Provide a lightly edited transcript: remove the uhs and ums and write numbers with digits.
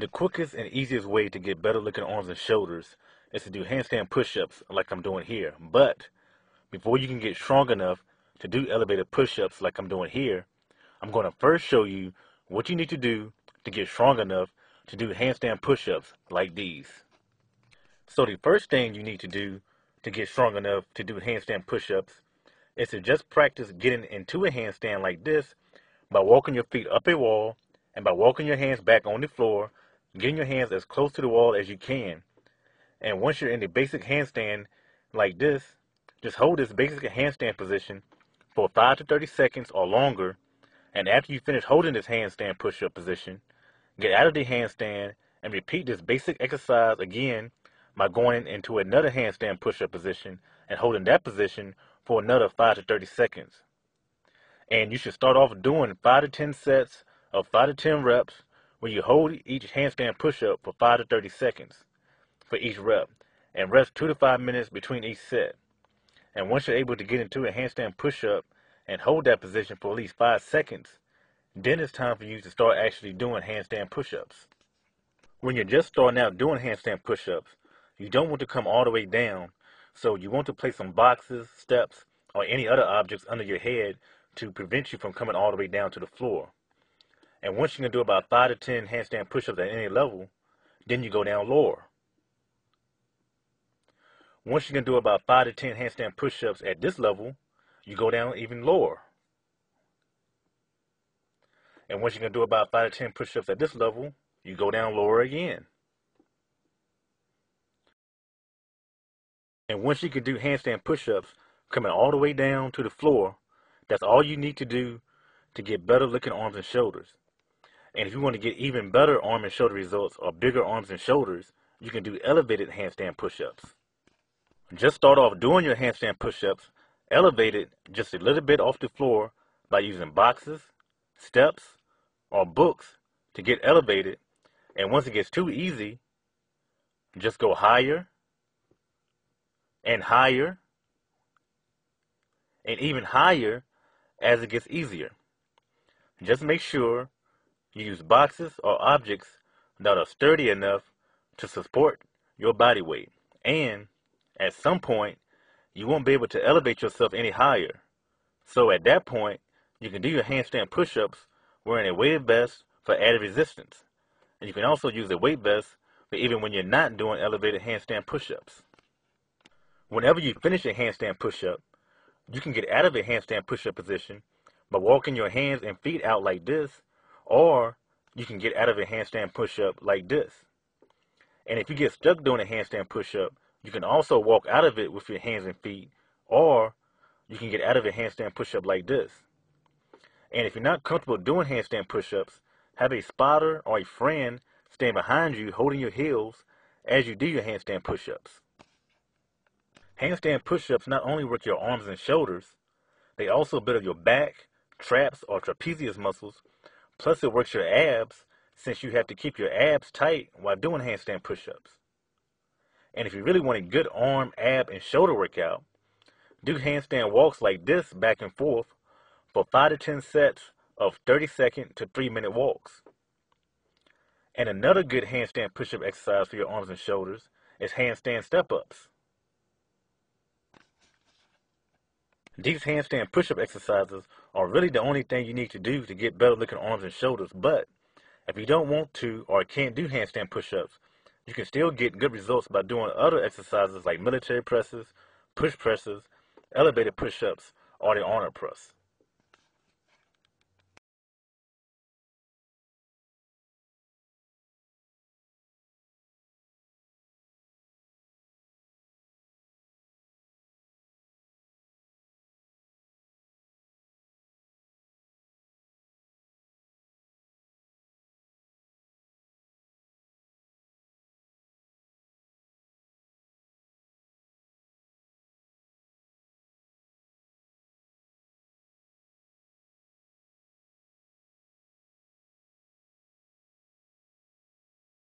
The quickest and easiest way to get better looking arms and shoulders is to do handstand push-ups like I'm doing here. But before you can get strong enough to do elevated push-ups like I'm doing here, I'm going to first show you what you need to do to get strong enough to do handstand push-ups like these. So the first thing you need to do to get strong enough to do handstand push-ups is to just practice getting into a handstand like this by walking your feet up a wall and by walking your hands back on the floor, getting your hands as close to the wall as you can. And once you're in the basic handstand like this, just hold this basic handstand position for 5 to 30 seconds or longer. And after you finish holding this handstand push-up position, get out of the handstand and repeat this basic exercise again by going into another handstand push-up position and holding that position for another 5 to 30 seconds. And you should start off doing 5 to 10 sets of 5 to 10 reps where you hold each handstand push-up for 5 to 30 seconds for each rep and rest 2 to 5 minutes between each set. And once you're able to get into a handstand push-up and hold that position for at least 5 seconds, then it's time for you to start actually doing handstand push-ups. When you're just starting out doing handstand push-ups, you don't want to come all the way down, so you want to place some boxes, steps, or any other objects under your head to prevent you from coming all the way down to the floor. And once you can do about 5 to 10 handstand push-ups at any level, then you go down lower. Once you can do about 5 to 10 handstand push-ups at this level, you go down even lower. And once you can do about 5 to 10 push-ups at this level, you go down lower again. And once you can do handstand push-ups coming all the way down to the floor, that's all you need to do to get better looking arms and shoulders. And if you want to get even better arm and shoulder results or bigger arms and shoulders, you can do elevated handstand push-ups. Just start off doing your handstand push-ups, elevated just a little bit off the floor by using boxes, steps, or books to get elevated. And once it gets too easy, just go higher and higher and even higher as it gets easier. Just make sure you use boxes or objects that are sturdy enough to support your body weight. And at some point, you won't be able to elevate yourself any higher. So at that point, you can do your handstand push-ups wearing a weighted vest for added resistance. And you can also use a weight vest for even when you're not doing elevated handstand push-ups. Whenever you finish a handstand push-up, you can get out of a handstand push-up position by walking your hands and feet out like this, or you can get out of a handstand push-up like this. And if you get stuck doing a handstand push-up, you can also walk out of it with your hands and feet, or you can get out of a handstand push-up like this. And if you're not comfortable doing handstand push-ups, have a spotter or a friend stand behind you holding your heels as you do your handstand push-ups. Handstand push-ups not only work your arms and shoulders, they also build your back, traps, or trapezius muscles, plus it works your abs since you have to keep your abs tight while doing handstand push-ups. And if you really want a good arm, ab, and shoulder workout, do handstand walks like this back and forth for 5 to 10 sets of 30-second to 3-minute walks. And another good handstand push-up exercise for your arms and shoulders is handstand step-ups. These handstand push-up exercises are really the only thing you need to do to get better looking arms and shoulders, but if you don't want to or can't do handstand push-ups, you can still get good results by doing other exercises like military presses, push presses, elevated push-ups, or the Arnold press.